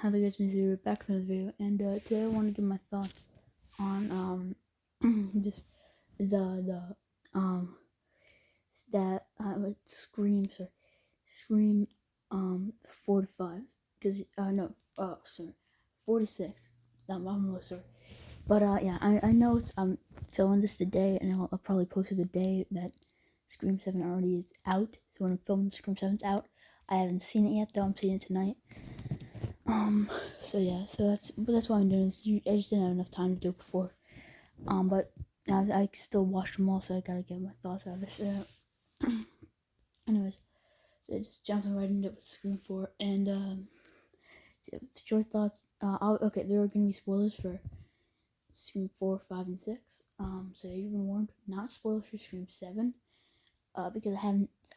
How the guys been back from the video, and today I want to give my thoughts on just the stat Scream 4 to 5 because no sorry 4 to 6. I'm almost sorry, but yeah, I know I'm filming this the day, and I'll probably post it the day that Scream 7 already is out. So when I'm filming Scream 7's out, I haven't seen it yet though. I'm seeing it tonight. So yeah, that's why I'm doing this. I just didn't have enough time to do it before. But I still watched them all, so I gotta get my thoughts out of this. Anyways, so just jumping right into it with Scream 4, and short thoughts. Okay, there are gonna be spoilers for Scream 4, 5, and 6. So you've been warned. Not spoilers for Scream 7. Because I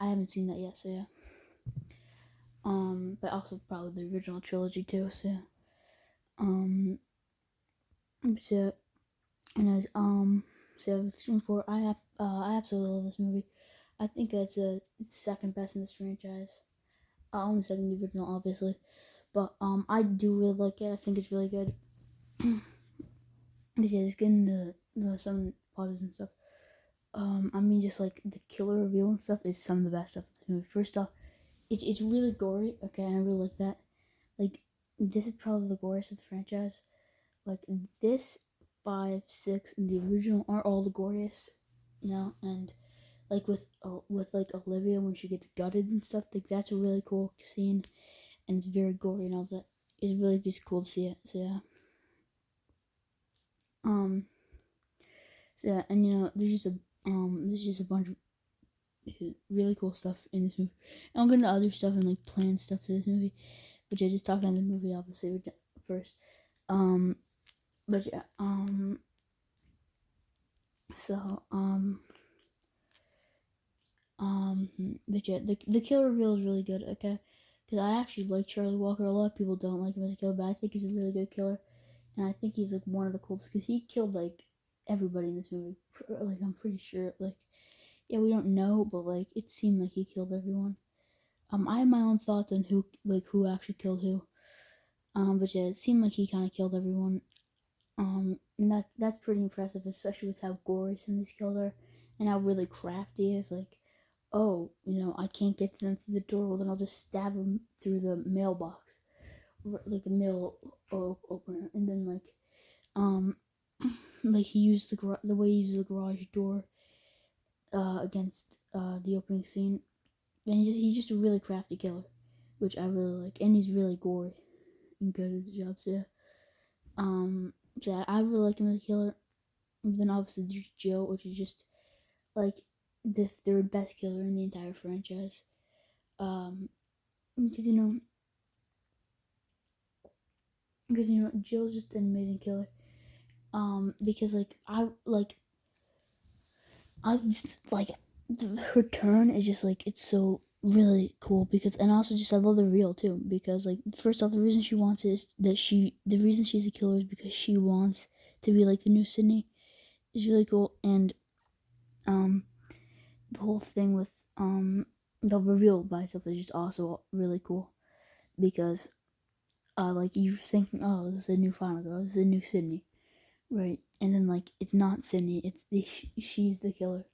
haven't seen that yet. So yeah. But also probably the original trilogy too. So yeah. So anyways, so Scream 4, I absolutely love this movie. I think that's the second best in this franchise. Only second the original, obviously. But I do really like it. I think it's really good. But yeah, just getting into some positives and stuff. I mean, just like the killer reveal and stuff is some of the best stuff in this movie. First off, it's really gory. Okay, and I really like that. Like, this is probably the goriest of the franchise. Like, this, 5, 6, and the original are all the goriest, and like with like Olivia when she gets gutted and stuff, like that's a really cool scene, and it's very gory and all that. It's really just cool to see it. So yeah. So yeah, and there's just a bunch of really cool stuff in this movie. And I'll get into other stuff and like planned stuff for this movie, but yeah, just talking about the movie obviously first. But yeah, so but yeah, the killer reveal is really good. Okay, because I actually like Charlie Walker. A lot of people don't like him as a killer, but I think he's a really good killer, and I think he's like one of the coolest because he killed like everybody in this movie. Like, I'm pretty sure. Like, yeah, we don't know, but like it seemed like he killed everyone. I have my own thoughts on who actually killed who. But yeah, it seemed like he kind of killed everyone. And that's pretty impressive, especially with how gory some of these kills are, and how really crafty he is. Like, oh, I can't get to them through the door. Well, then I'll just stab them through the mailbox, like the mail opener, and then like he used the way he used the garage door, against the opening scene, and he's just a really crafty killer, which I really like, and he's really gory and good at the job. So yeah, so I really like him as a killer. And then obviously there's Joe, which is just like the third best killer in the entire franchise. Because Jill's just an amazing killer. Because I just like her turn is just like it's so really cool because, and also just I love the real too because like first off, the reason she wants it is that the reason she's a killer is because she wants to be like the new Sydney. Is really cool. And the whole thing with the reveal by itself is just also really cool because like you're thinking, oh, this is a new Final Girl, this is a new Sydney, right? And then like it's not Sydney, it's she's the killer.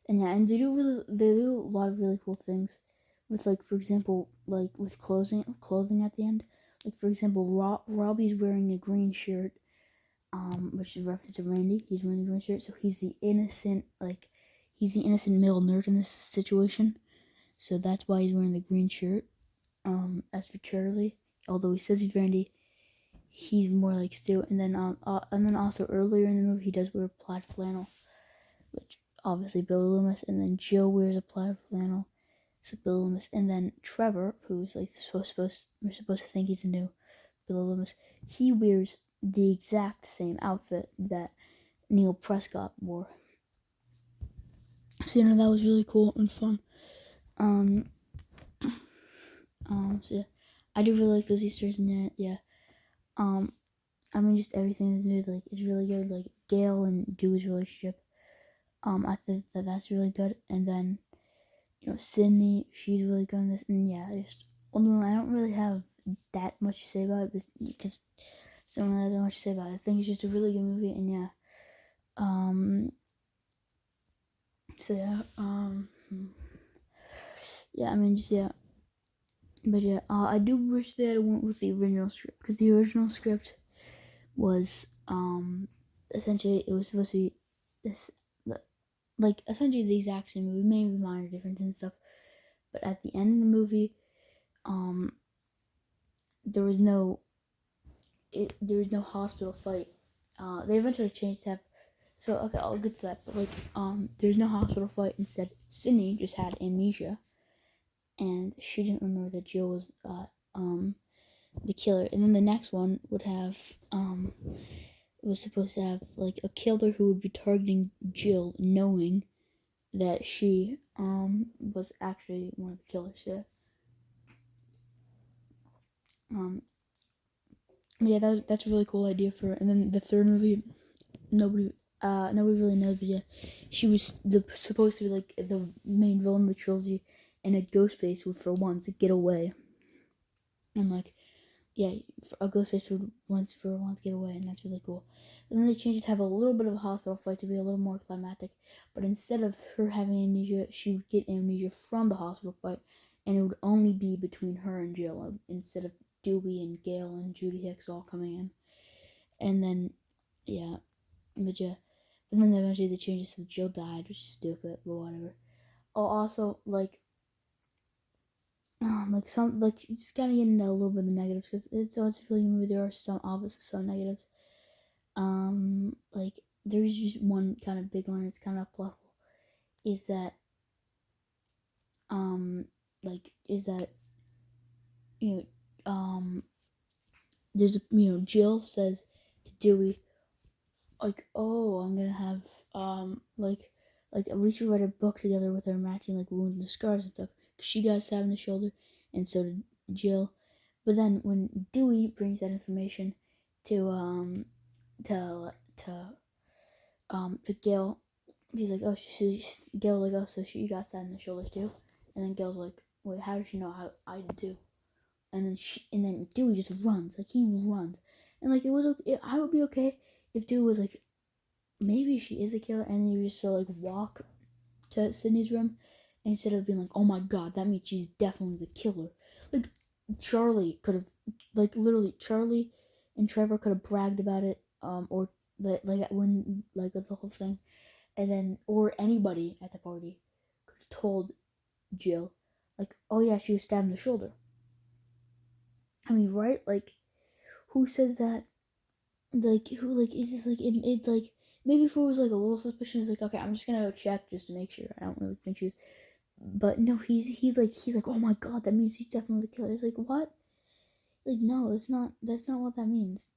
And yeah, and they do a lot of really cool things with, like, for example, like with clothing at the end. Like, for example, Robbie's wearing a green shirt, which is a reference to Randy. He's wearing a green shirt, so he's the innocent male nerd in this situation. So that's why he's wearing the green shirt. As for Charlie, although he says he's Randy, he's more like Stu. And then also earlier in the movie, he does wear plaid flannel, which obviously Billy Loomis. And then Joe wears a plaid flannel, so Billy Loomis. And then Trevor, who's like we're supposed to think he's a new Billy Loomis, he wears the exact same outfit that Neil Prescott wore. So that was really cool and fun. So yeah, I do really like those Easter's in it. Yeah. I mean, just everything in this movie like is really good. Like Gail and Dewey's relationship. I think that's really good. And then Sydney, she's really good in this. And yeah, just ultimately, I don't really have that much much to say about it because I don't have that much to say about it. I think it's just a really good movie, and yeah. So yeah. Yeah. I mean, just yeah. But yeah, I do wish that I went with the original script because the original script was essentially it was supposed to be this like essentially the exact same movie, maybe minor differences and stuff. But at the end of the movie, there was no hospital fight. They eventually changed to have. So okay, I'll get to that. But like, there's no hospital fight. Instead, Sydney just had amnesia, and she didn't remember that Jill was the killer. And then the next one would have was supposed to have like a killer who would be targeting Jill, knowing that she was actually one of the killers. Yeah. Yeah, that's a really cool idea for. And then the third movie, nobody really knows, but yeah, she was supposed to be like the main villain of the trilogy, and a Ghostface would for once get away, and like, yeah, a Ghostface would once get away, and that's really cool. And then they changed it to have a little bit of a hospital fight to be a little more climactic, but instead of her having amnesia, she would get amnesia from the hospital fight, and it would only be between her and Jill instead of Dewey and Gale and Judy Hicks all coming in, and then yeah, but yeah. And then eventually they changed it so Jill died, which is stupid, but whatever. Oh, also, like some, like, you just gotta get into a little bit of the negatives, because it's a really movie, there are some, obviously, some negatives. Like, there's just one kind of big one, it's kind of plot hole, is that, you know, there's a, Jill says to Dewey, like, oh, I'm gonna have we should write a book together with our matching like wounds and scars and stuff. Cause she got stabbed in the shoulder, and so did Jill. But then when Dewey brings that information to to Gale, he's like, oh, Gale like, oh, so she got stabbed in the shoulder too, and then Gale's like, wait, how did she know how I do? And then Dewey just runs, like he runs, and like it was okay. I would be okay if Dewey was like, maybe she is a killer, and then you just like walk to Sydney's room, and instead of being like, oh my god, that means she's definitely the killer. Like Charlie could have, like literally Charlie and Trevor could have bragged about it, or like when like the whole thing, and then or anybody at the party could have told Jill, like, oh yeah, she was stabbed in the shoulder. I mean, right? Like, who says that? Like, who, like, is this, like, it like, maybe if it was, like, a little suspicion, it's like, okay, I'm just gonna go check just to make sure. I don't really think she was, but no, he's like, oh my god, that means she's definitely the killer. It's like, what? Like, no, that's not what that means.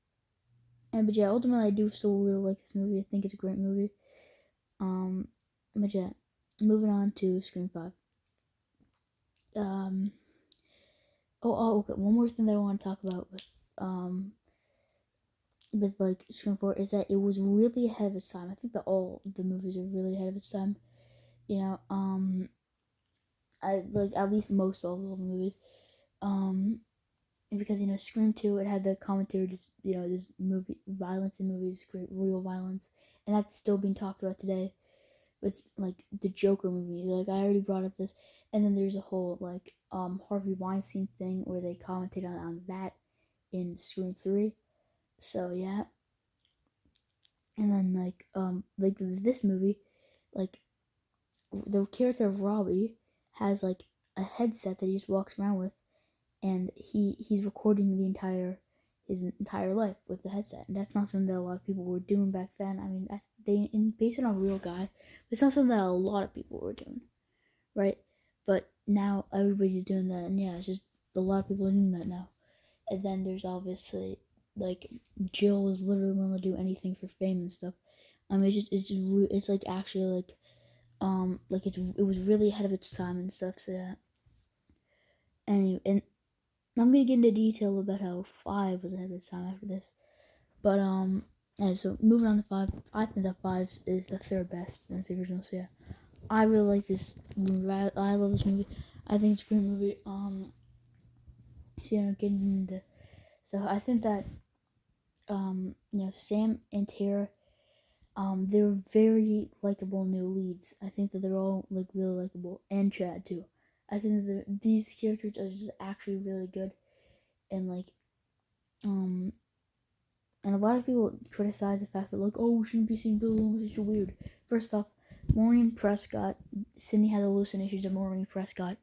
And, but yeah, ultimately, I do still really like this movie. I think it's a great movie. But yeah, moving on to Scream 5. Okay, one more thing that I want to talk about with like Scream 4 is that it was really ahead of its time. I think that all the movies are really ahead of its time. You know, I like at least most of the movies. Because Scream 2, it had the commentary, just this movie violence in movies, great real violence, and that's still being talked about today. It's like the Joker movie, like I already brought up this, and then there's a whole like Harvey Weinstein thing where they commented on that in Scream 3. So yeah, and then like this movie, like the character of Robbie has like a headset that he just walks around with, and he's recording his entire life with the headset, and that's not something that a lot of people were doing back then. I mean, they based it on a real guy, but it's not something that a lot of people were doing, right? But now everybody's doing that, and yeah, it's just a lot of people are doing that now. And then there's obviously like Jill was literally willing to do anything for fame and stuff. It's like actually like it was really ahead of its time and stuff. So yeah. Anyway, and I'm gonna get into detail about how 5 was ahead of its time after this. But yeah, so moving on to 5, I think that 5 is the third best in the original. So yeah, I really like this movie. I love this movie. I think it's a great movie. So getting into So I think that Sam and Tara, they're very likable new leads. I think that they're all like really likable, and Chad too. I think that these characters are just actually really good, and like um and a lot of people criticize the fact that like, oh, we shouldn't be seeing Billy Loomis, it's so weird. First off, Maureen Prescott, Sydney had hallucinations of Maureen Prescott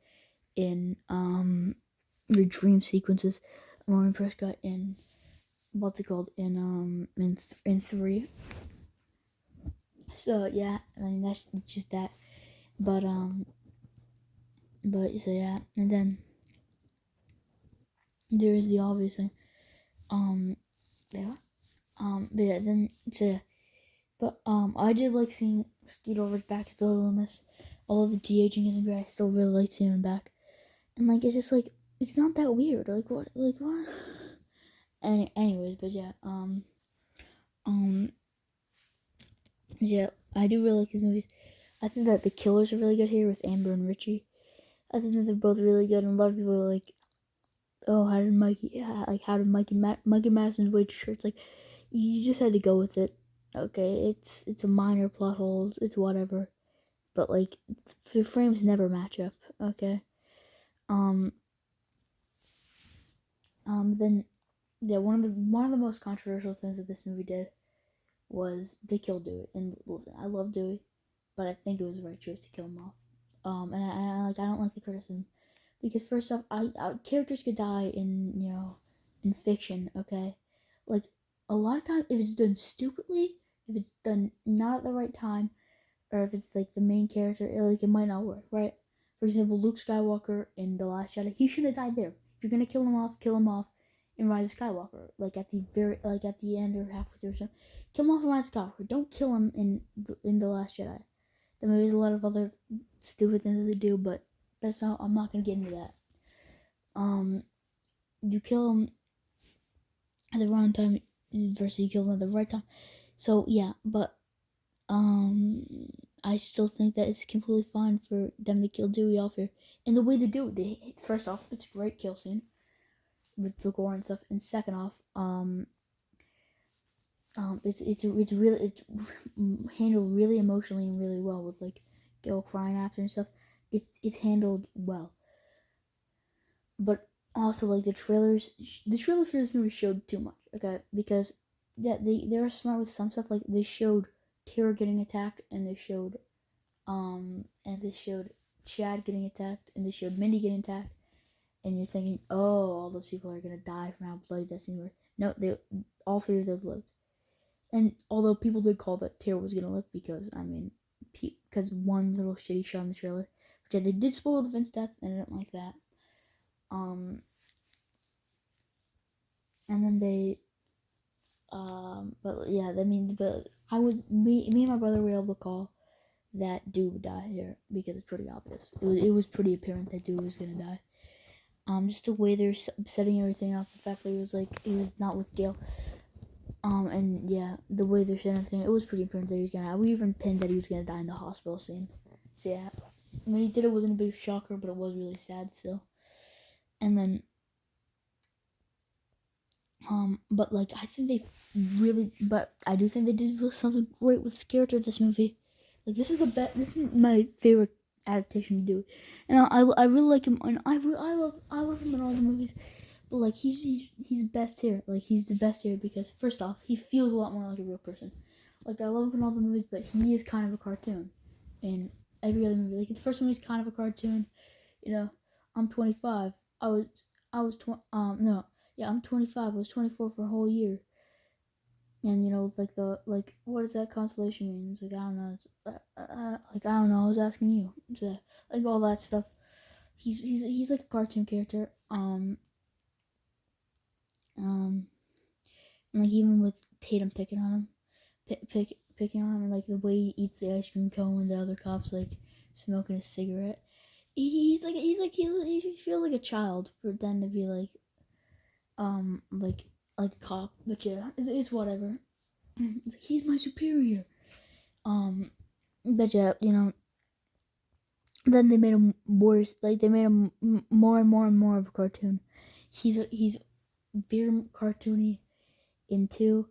in the dream sequences. Maureen Prescott in what's it called in 3. So yeah, I mean that's just that. But but so yeah, and then there is the obvious thing. Yeah. But yeah, then so yeah. But I did like seeing Skeet Ulrich back as Billy Loomis. Although the de-aging isn't great, I still really like seeing him back. And like it's just like it's not that weird. Like what? Anyways, but yeah, um yeah, I do really like these movies. I think that the killers are really good here with Amber and Richie. I think that they're both really good, and a lot of people are like, "Oh, how did Mikey Madison's way too short?" It's like, you just had to go with it. Okay, it's a minor plot hole. It's whatever, but like, the frames never match up. Okay, um, then yeah, one of the most controversial things that this movie did was they killed Dewey. And listen, I love Dewey, but I think it was the right choice to kill him off. I don't like the criticism because first off, characters could die in fiction. Okay, like a lot of time if it's done stupidly, if it's done not at the right time, or if it's like the main character, it might not work, right? For example, Luke Skywalker in The Last Jedi, he should have died there. If you're gonna kill him off in Rise of Skywalker, like at the end or halfway through or something. Kill him off in Rise of Skywalker. Don't kill him in The Last Jedi. Then there's a lot of other stupid things they do, but I'm not gonna get into that. You kill him at the wrong time versus you kill him at the right time. So yeah, but I still think that it's completely fine for them to kill Dewey off here. And the way they do it, first off, it's a great kill scene with the gore and stuff. And second off, it's handled really emotionally and really well with like Gil crying after and stuff. It's handled well. But also like the trailers for this movie showed too much. Okay, because they were smart with some stuff. Like they showed Tara getting attacked, and they showed Chad getting attacked, and they showed Mindy getting attacked, and you're thinking, oh, all those people are gonna die from how bloody that scene was. No, they all 3 of those lived, and although people did call that Tara was gonna live because because one little shitty shot in the trailer, but yeah, they did spoil the Vince death, and I didn't like that. And then but yeah, but me and my brother were able to call that dude would die here because it's pretty obvious. It was pretty apparent that dude was gonna die. Just the way they're setting everything up, the fact that he was not with Gail. And yeah, the way they're setting everything, it was pretty apparent that he was gonna die. We even pinned that he was gonna die in the hospital scene. So yeah, when he did it wasn't a big shocker, but it was really sad still. And then but like I do think they did something great with this character of this movie. Like this is my favorite adaptation to do, and I really like him, and I love him in all the movies, but like he's best here. Like he's the best here because first off, he feels a lot more like a real person. Like I love him in all the movies, but he is kind of a cartoon in every other movie. Like the first one, he's kind of a cartoon. You know, I'm 25. No, yeah, I'm 25. I was 24 for a whole year. And like what does that constellation mean? It's like I don't know. Like I don't know. I was asking you. So, like all that stuff. He's like a cartoon character. And like even with Tatum picking on him, picking on him, and like the way he eats the ice cream cone, and the other cops like smoking a cigarette. He feels like a child for then to be like a cop. But yeah, it's whatever. It's like he's my superior. But yeah, then they made him worse. Like they made him more and more and more of a cartoon. He's very cartoony in 2.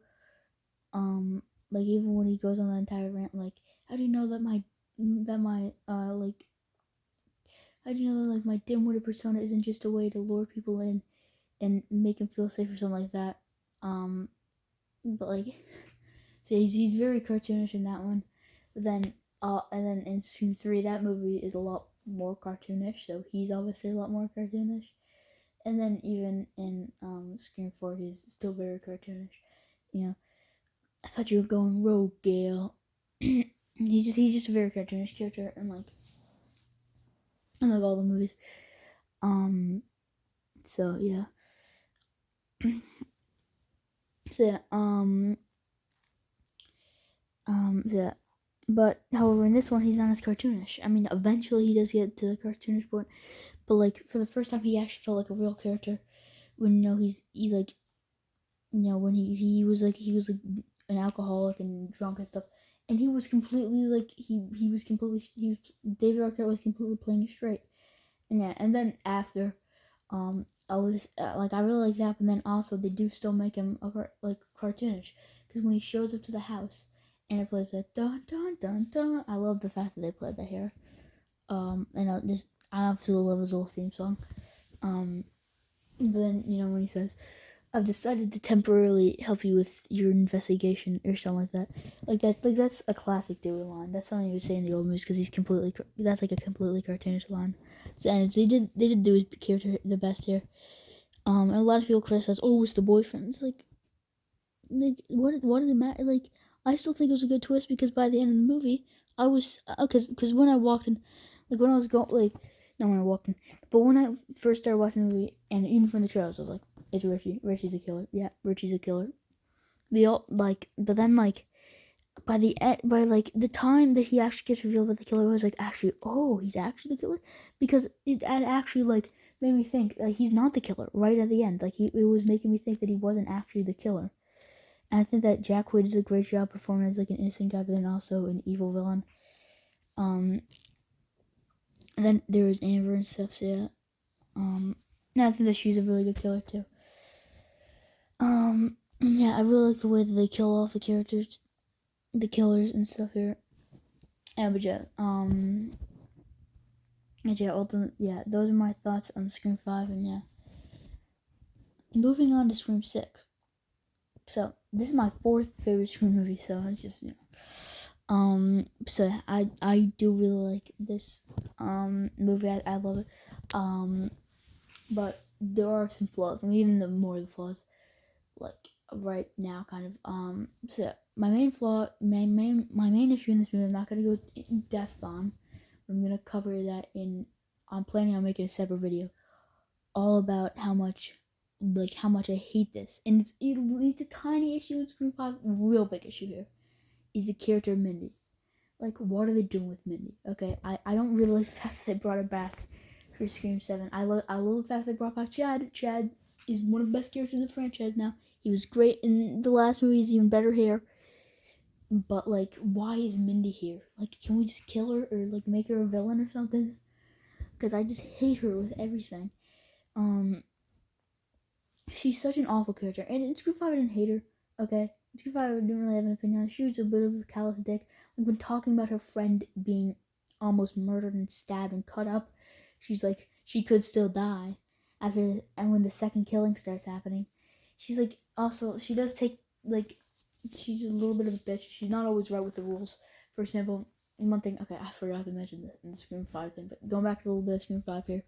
Like even when he goes on the entire rant, like, how do you know that my like how do you know that like my dim-witted persona isn't just a way to lure people in and make him feel safe or something like that. But like, so he's very cartoonish in that one. But then and then in Scream 3, that movie is a lot more cartoonish, so he's obviously a lot more cartoonish. And then even in Scream 4, he's still very cartoonish. You know, I thought you were going rogue, Gale. He's just a very cartoonish character, and like all the movies. So yeah. So yeah. So yeah. But however, in this one, he's not as cartoonish. I mean, eventually he does get to the cartoonish point, but like for the first time, he actually felt like a real character. When he's like, when he was like an alcoholic and drunk and stuff, and he was completely like he was David Arquette was completely playing it straight, and yeah, and then after, I was like I really like that, but then also they do still make him like cartoonish, because when he shows up to the house and it plays that dun dun dun dun, I love the fact that they played that here, and I absolutely love his little theme song, but then when he says, I've decided to temporarily help you with your investigation or something like that. That's a classic Dewey line. That's something you would say in the old movies, because that's like a completely cartoonish line. So, and they did do his character the best here. And a lot of people criticize, oh, it's the boyfriend. It's like what does it matter? Like, I still think it was a good twist, because by the end of the movie, I was because when I walked in, like when I was going like not when I walked in, but when I first started watching the movie, and even from the trailers, I was like, it's Richie. Richie's a killer. Yeah, Richie's a killer. We all like, but then like by like the time that he actually gets revealed by the killer, I was like, actually, oh, he's actually the killer, because it actually like made me think like he's not the killer right at the end. Like it was making me think that he wasn't actually the killer. And I think that Jack Quaid does a great job performing as like an innocent guy, but then also an evil villain. And then there was Amber and stuff. So yeah. And I think that she's a really good killer too. Yeah, I really like the way that they kill off the characters, the killers and stuff here. Yeah, but yeah, yeah, those are my thoughts on Scream 5, and yeah. Moving on to Scream 6. So, this is my 4th favorite Scream movie, so it's just, so I do really like this, movie, I love it, but there are some flaws, and even more of the flaws, like, right now, kind of, so, my main issue in this movie, I'm not gonna go in depth on, I'm gonna cover that I'm planning on making a separate video, all about how much I hate this, and it's a tiny issue in Scream 5, real big issue here, is the character of Mindy. Like, what are they doing with Mindy? Okay, I don't really like the fact that they brought her back for Scream 7. I love the fact that they brought back Chad. Chad is one of the best characters in the franchise now. He was great in the last movie, he's even better here. But, like, why is Mindy here? Like, can we just kill her, or, like, make her a villain or something? Because I just hate her with everything. She's such an awful character. And in Scream 5, I didn't hate her, okay? In Scream 5, I didn't really have an opinion on her. She was a bit of a callous dick. Like, when talking about her friend being almost murdered and stabbed and cut up, she's like, she could still die. And when the second killing starts happening, she's like, also, she does take, like, she's a little bit of a bitch. She's not always right with the rules. For example, one thing, okay, I forgot to mention this in the Scream 5 thing, but going back to a little bit of Scream 5 here,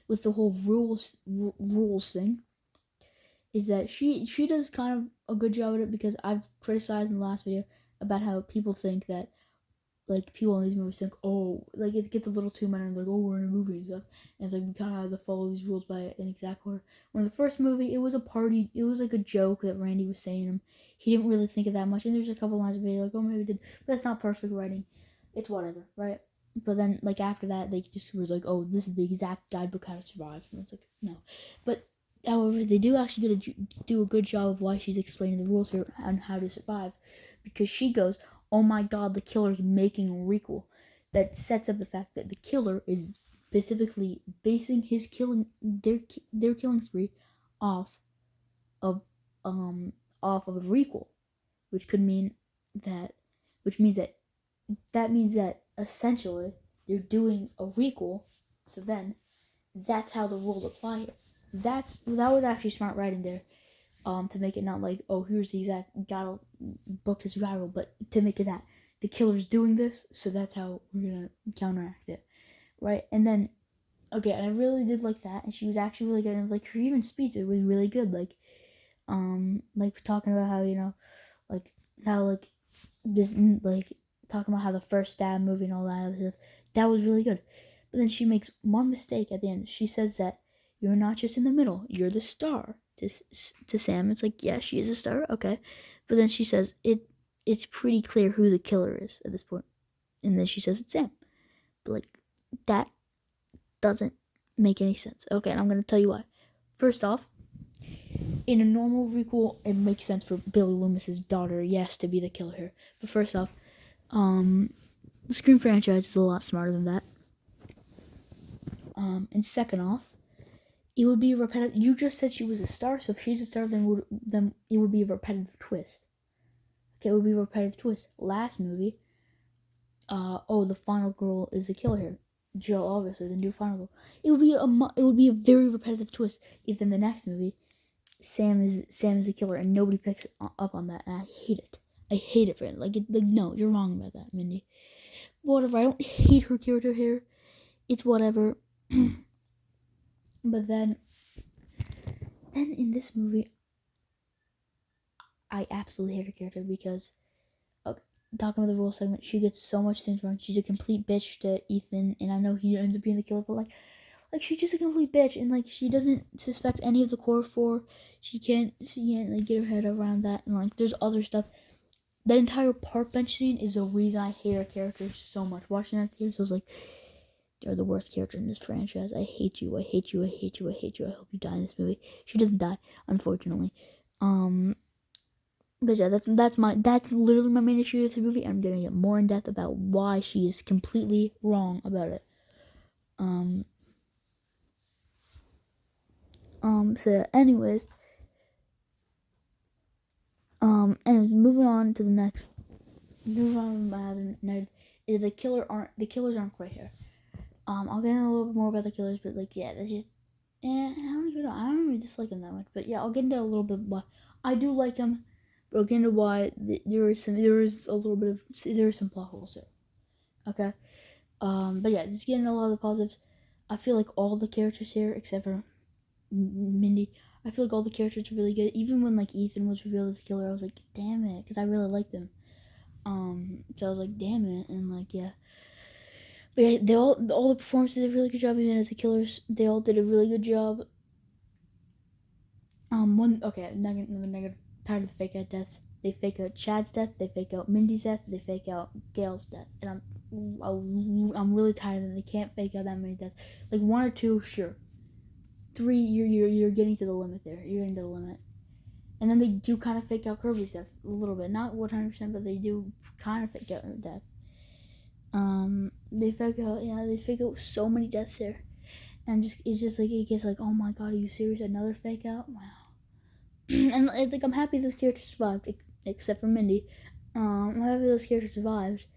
with the whole rules thing, is that she does kind of a good job at it, because I've criticized in the last video about how people think that, like, people in these movies think, oh, like, it gets a little too many, like, oh, we're in a movie and stuff, and it's like, we kind of have to follow these rules by an exact order. When the first movie, it was a party, it was like a joke that Randy was saying him. He didn't really think of that much, and there's a couple lines of it, like, oh, maybe we did, but that's not perfect writing. It's whatever, right? But then, like, after that, they just were like, oh, this is the exact guidebook how to survive, and it's like, no. But however, they do actually do a good job of why she's explaining the rules here on how to survive, because she goes, oh my god, the killer's making a requel. That sets up the fact that the killer is specifically basing his killing, their killing spree, off of off of a requel, which could mean that which means that essentially they're doing a requel, so then that's how the rules apply here. That was actually smart writing there, to make it not like, oh, here's the exact book is gyro, but to make it that the killer's doing this, so that's how we're gonna counteract it, right? And then, okay, and I really did like that, and she was actually really good, and like her even speech, it was really good, like talking about how, like how like this like talking about how the first stab movie and all that other stuff, that was really good. But then she makes one mistake at the end. She says that you're not just in the middle, you're the star to Sam. It's like, yeah, she is a star, okay. But then she says it's pretty clear who the killer is at this point. And then she says it's Sam. But like, that doesn't make any sense. Okay, and I'm gonna tell you why. First off, in a normal requel, it makes sense for Billy Loomis's daughter, yes, to be the killer here. But first off, the Scream franchise is a lot smarter than that. And second off, it would be repetitive. You just said she was a star, so if she's a star, then it would be a repetitive twist. Okay, it would be a repetitive twist. Last movie, the final girl is the killer here. Jill, obviously, the new final girl. It would be a very repetitive twist if in the next movie, Sam is the killer and nobody picks up on that, and I hate it. I hate it for it. Like no, you're wrong about that, Mindy. Whatever. I don't hate her character here. It's whatever. But then in this movie, I absolutely hate her character because, talking about the rule segment, she gets so much things wrong. She's a complete bitch to Ethan, and I know he ends up being the killer, but like she's just a complete bitch, and like she doesn't suspect any of the core four. She can't like get her head around that, and like there's other stuff. That entire park bench scene is the reason I hate her character so much. Watching that theater, so I was like, you're the worst character in this franchise. I hate you. I hate you. I hate you. I hate you. I hope you die in this movie. She doesn't die, unfortunately. But yeah, that's literally my main issue with the movie. I'm gonna get more in depth about why she is completely wrong about it. So anyways, and moving on to the next. Moving on, the killers aren't quite here. I'll get in a little bit more about the killers, but like, yeah, that's just, I don't even know. I don't really dislike them that much, but yeah, I'll get into a little bit why I do like them. But I'll get into why there is some plot holes here. Okay, but yeah, just getting a lot of the positives. I feel like all the characters here, except for Mindy, I feel like all the characters are really good. Even when like Ethan was revealed as a killer, I was like, damn it, because I really liked him. So I was like, damn it, and like, yeah. But yeah, all the performances did a really good job. Even as the killers, they all did a really good job. Another negative. Tired of the fake out deaths. They fake out Chad's death. They fake out Mindy's death. They fake out Gail's death. And I'm really tired of them. They can't fake out that many deaths. Like 1 or 2, sure. 3, you're getting to the limit there. You're getting to the limit. And then they do kind of fake out Kirby's death a little bit. Not 100%, but they do kind of fake out her death. They fake out so many deaths there. And it's just like, it gets like, oh my god, are you serious? Another fake out? Wow. And like, I'm happy those characters survived, except for Mindy. I'm happy those characters survived,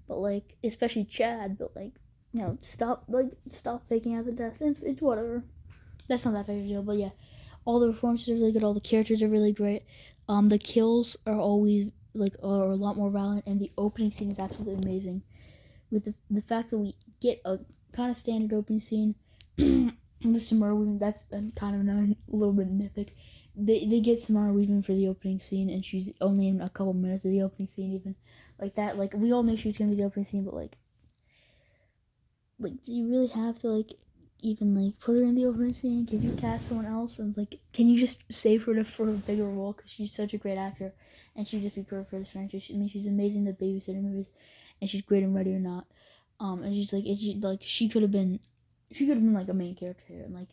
but like, especially Chad. But like, stop faking out the deaths. It's whatever. That's not that big of a deal. But yeah, all the performances are really good. All the characters are really great. The kills are always are a lot more violent, and the opening scene is absolutely amazing. With the fact that we get a kind of standard opening scene with Samara Weaving, that's kind of a little bit nitpick. They get Samara Weaving for the opening scene, and she's only in a couple minutes of the opening scene, even like that. Like, we all knew she was gonna be the opening scene, but like do you really have to even put her in the opening scene? Can you cast someone else? And can you just save her for a bigger role? Because she's such a great actor, and she'd just be perfect for this franchise. She's amazing in the babysitter movies, and she's great in Ready or Not. And she could have been like a main character here, and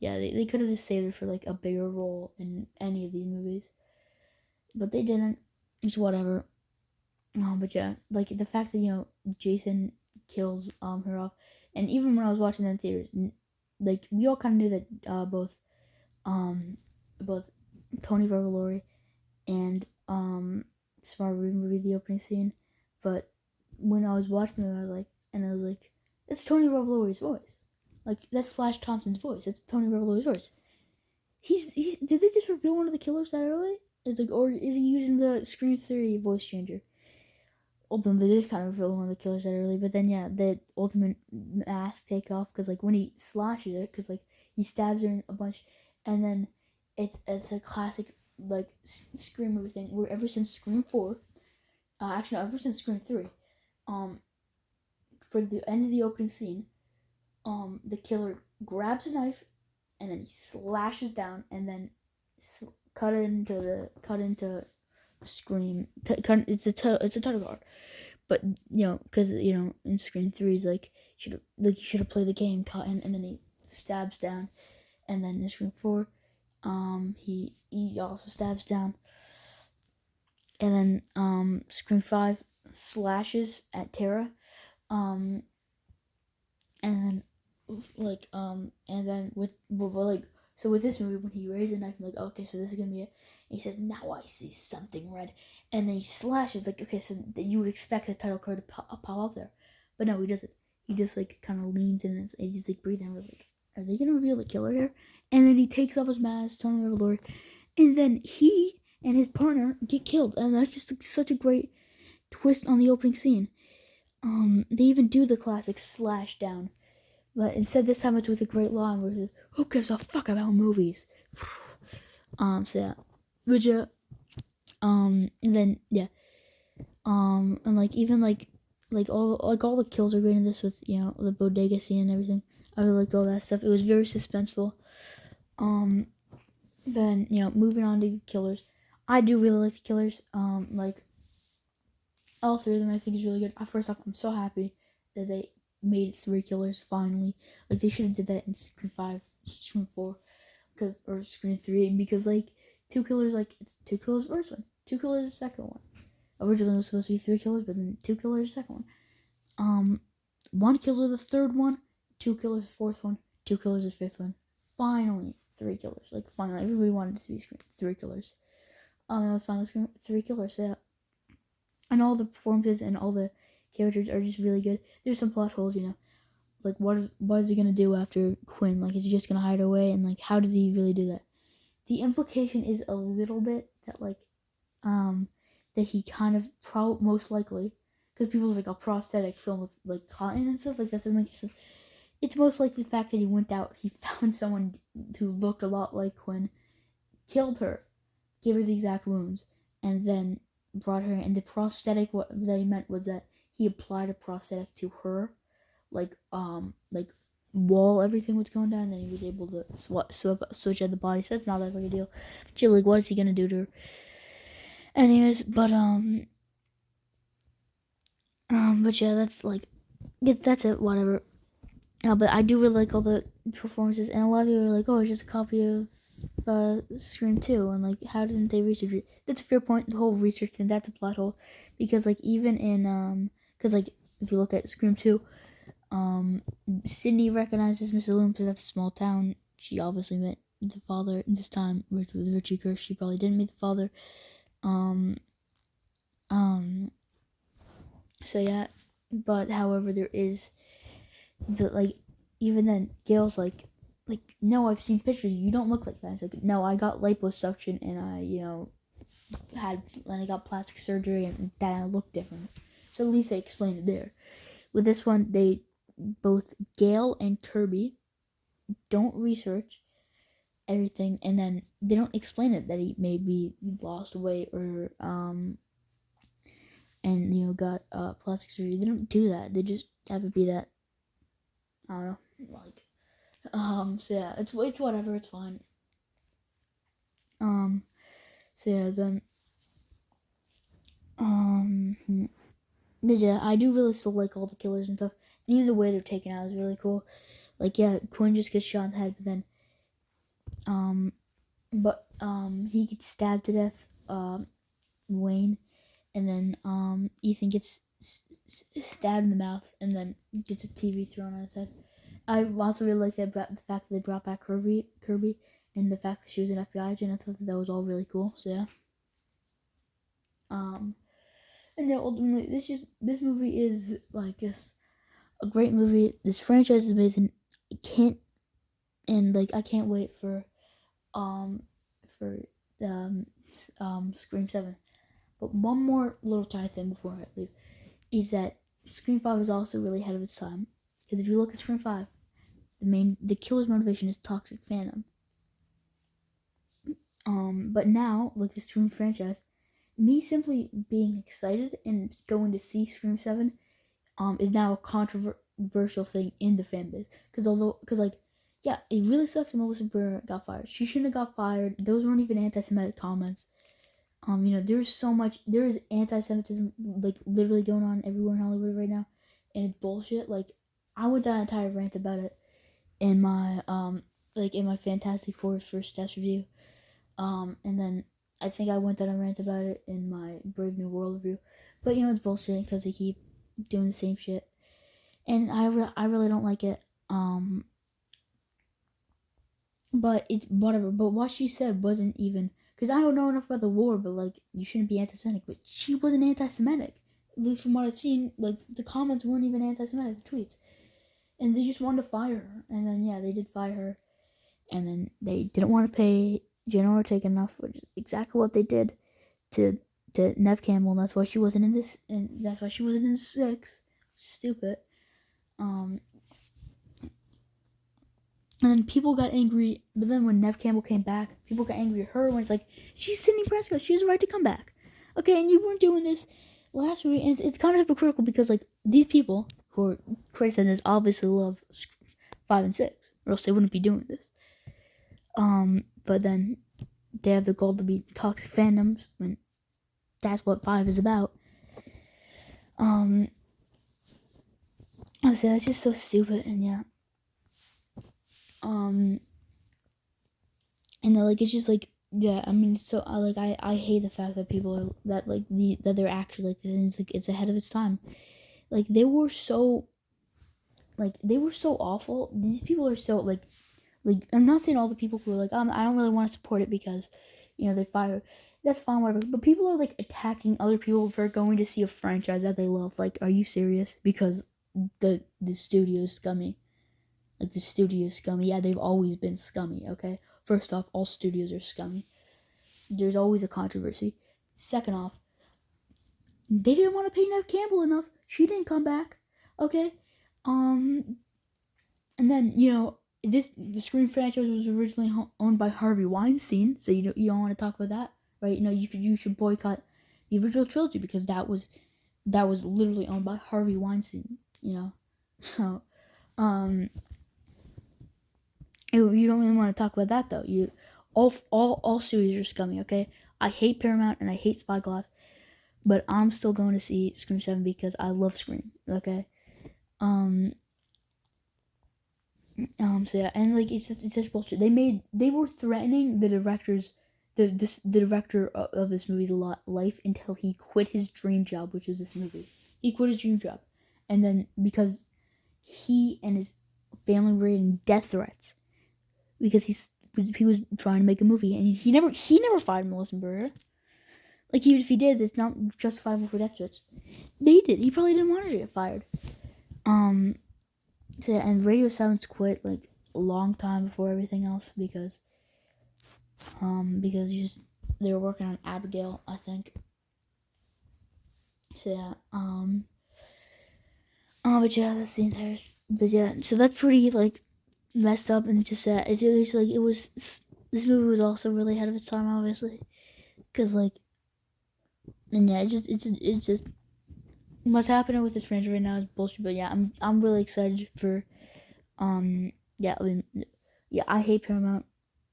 yeah, they could have just saved her for a bigger role in any of these movies, but they didn't. It's whatever. But yeah, the fact that Jason kills her off, and even when I was watching that in theaters, we all kind of knew that both Tony Revolori and Smart movie the opening scene, but when I was watching it, I was like, it's Tony Revolori's voice. Like that's Flash Thompson's voice. It's Tony Revolori's voice. He's did they just reveal one of the killers that early? It's like, or is he using the Scream 3 voice changer? Although they did kind of reveal one of the killers that early, but then yeah, the ultimate mask take off because like when he slashes it, because like he stabs her in a bunch, and then it's a classic like Scream movie thing where ever since Scream 4, actually no, ever since Scream 3, for the end of the opening scene, the killer grabs a knife and then he slashes down and then cut into Scream. It's a title card, but because in Scream 3 is like you should have played the game, cut in, and then he stabs down, and then in Scream 4, he also stabs down, and then Scream 5 slashes at Tara, and then and then so with this movie, when he raised the knife, I'm like, okay, so this is gonna be it. And he says, "Now I see something red," and then he slashes. Like, okay, so you would expect the title card to pop up there, but no, he doesn't. He just like kind of leans in and he's like breathing. I was like, are they gonna reveal the killer here? And then he takes off his mask, Tony Revolori, and then he and his partner get killed, and that's just like, such a great twist on the opening scene. They even do the classic slash down. But instead, this time it's with a great line where it says, "Who gives a fuck about movies?" So yeah, but yeah, and then yeah, and like even like all the kills are great in this with the bodega scene and everything. I really liked all that stuff. It was very suspenseful. Then moving on to the killers, I do really like the killers. Like all three of them, I think is really good. First off, I'm so happy that they made it 3 killers finally. Like they should have did that in Scream 5, Scream 4, or Scream 3, because like 2 killers, like 2 killers the first one, 2 killers the second one. Originally it was supposed to be 3 killers, but then 2 killers the second one. 1 killer the third one, 2 killers the fourth one, 2 killers the fifth one. Finally 3 killers. Like finally, everybody wanted it to be 3 killers. It was finally 3 killers. So yeah. And all the performances and all the characters are just really good. There's some plot holes, like what is he gonna do after Quinn? Like, is he just gonna hide away? And like, how does he really do that? The implication is a little bit that like, that he kind of most likely, because people was like a prosthetic film with like cotton and stuff like that doesn't make sense. It's most likely the fact that he went out, he found someone who looked a lot like Quinn, killed her, gave her the exact wounds, and then brought her. And the prosthetic, what that he meant was that he applied a prosthetic to her, like while everything was going down, and then he was able to switch out the body. So it's not that big a deal. But you're like, what is he gonna do to her? Anyways, but yeah, that's it. Whatever. But I do really like all the performances, and a lot of people are like, "Oh, it's just a copy of Scream 2," and like, how didn't they research it? That's a fair point. The whole research thing, that's a plot hole, because like even in because like if you look at Scream 2, Sydney recognizes Mr. Loomis because that's a small town. She obviously met the father this time with Richie Kirsch. She probably didn't meet the father. So yeah, but however, there is the even then Gail's like no, I've seen pictures, you don't look like that. It's like, no, I got liposuction and I got plastic surgery and that I look different. So at least they explained it there. With this one, they both Gail and Kirby don't research everything, and then they don't explain it that he maybe lost weight or and got plastic surgery. They don't do that. They just have it be that, I don't know, so yeah, it's whatever, it's fine. So yeah, then but yeah, I do really still like all the killers and stuff. And even the way they're taken out is really cool. Like, yeah, Quinn just gets shot in the head, but then he gets stabbed to death, Wayne, and then Ethan gets stabbed in the mouth and then gets a TV thrown on his head. I also really like the fact that they brought back Kirby, and the fact that she was an FBI agent, I thought that was all really cool. So yeah. And yeah, ultimately, this movie is like just a great movie. This franchise is amazing. I can't wait um for Scream 7. But one more little tiny thing before I leave is that Scream 5 is also really ahead of its time. Because if you look at Scream 5, the killer's motivation is toxic fandom. But now, like the Scream franchise, me simply being excited and going to see Scream 7 is now a controversial thing in the fan base. Yeah, it really sucks that Melissa Burr got fired. She shouldn't have got fired. Those weren't even anti-Semitic comments. There is anti-Semitism like literally going on everywhere in Hollywood right now, and it's bullshit. Like, I went down an entire rant about it in my Fantastic Four first steps review, and then I think I went down a rant about it in my Brave New World review, but it's bullshit because they keep doing the same shit, and I really don't like it. But it's whatever. But what she said wasn't even, because I don't know enough about the war, but like, you shouldn't be anti-Semitic. But she wasn't anti-Semitic. At least from what I've seen, like, the comments weren't even anti-Semitic, the tweets. And they just wanted to fire her. And then, yeah, they did fire her. And then they didn't want to pay Jenna Ortega enough, which is exactly what they did to Neve Campbell. And that's why she wasn't in this, and that's why she wasn't in 6. Stupid. And then people got angry, but then when Neve Campbell came back, people got angry at her when it's like, she's Sidney Prescott, she has a right to come back. Okay, and you weren't doing this last movie, and it's kind of hypocritical because, like, these people who are criticizing this obviously love 5 and 6, or else they wouldn't be doing this. But then they have the goal to be toxic fandoms when that's what 5 is about. I say that's just so stupid, and yeah. And then, like, it's just like, yeah, I mean, so I hate the fact that people are that that they're actually like this, and it's like it's ahead of its time. Like, they were so awful. These people are so like I'm not saying all the people who are like, I don't really want to support it because they fire. That's fine, whatever. But people are like attacking other people for going to see a franchise that they love. Like, are you serious? Because the studio is scummy. Like, the studio is scummy. Yeah, they've always been scummy, okay? First off, all studios are scummy. There's always a controversy. Second off, they didn't want to pay Neve Campbell enough. She didn't come back, okay? And then, the Scream franchise was originally owned by Harvey Weinstein, so you don't want to talk about that, right? You should boycott the original trilogy because that was literally owned by Harvey Weinstein, So, you don't really want to talk about that though. All studios are scummy, okay? I hate Paramount and I hate Spyglass, but I'm still going to see Scream 7 because I love Scream, okay? So yeah, and like it's such bullshit. They were threatening the director of this movie's life until he quit his dream job, which is this movie. He quit his dream job, and then because he and his family were in death threats because he was trying to make a movie, and he never fired Melissa Burr. Like, even if he did, it's not justifiable for death threats. They did. He probably didn't want her to get fired. So yeah, and Radio Silence quit like a long time before everything else because they were working on Abigail, I think. So yeah, but yeah, that's the entire. But yeah, so that's pretty like messed up, and just that it's just like this movie was also really ahead of its time, obviously, because like, and yeah, it's just what's happening with this franchise right now is bullshit. But yeah, I'm really excited for, yeah, I mean, yeah, I hate Paramount.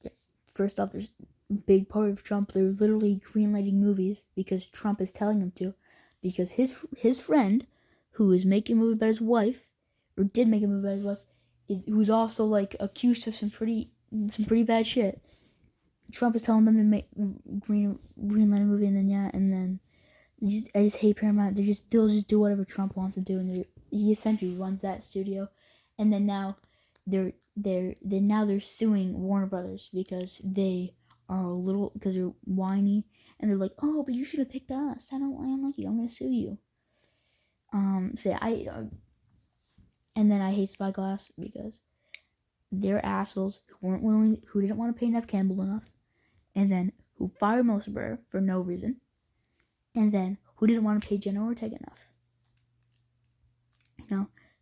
Yeah, first off, there's a big part of Trump. They're literally greenlighting movies because Trump is telling them to, because his friend, who is making a movie about his wife, or did make a movie about his wife, who's also like accused of some pretty bad shit. Trump is telling them to make greenlight a movie, and then I just hate Paramount. They'll just do whatever Trump wants to do, and he essentially runs that studio. And then now they're they're suing Warner Brothers because they're whiny, and they're like, oh, but you should have picked us. I don't like you. I'm gonna sue you. So yeah, and then I hate Spyglass because they're assholes who didn't want to pay Nev Campbell enough, and then who fired Melissa Barrera for no reason, and then who didn't want to pay Jenna Ortega enough.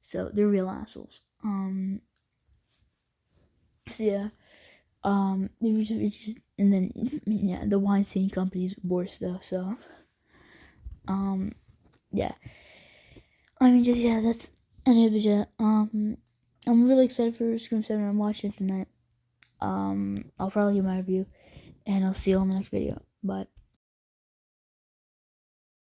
So they're real assholes. So yeah, and then yeah, the Weinstein Company's worse though. So, yeah. I mean, just yeah, that's it. I'm really excited for Scream 7. I'm watching it tonight. I'll probably give my review, and I'll see you on the next video. Bye.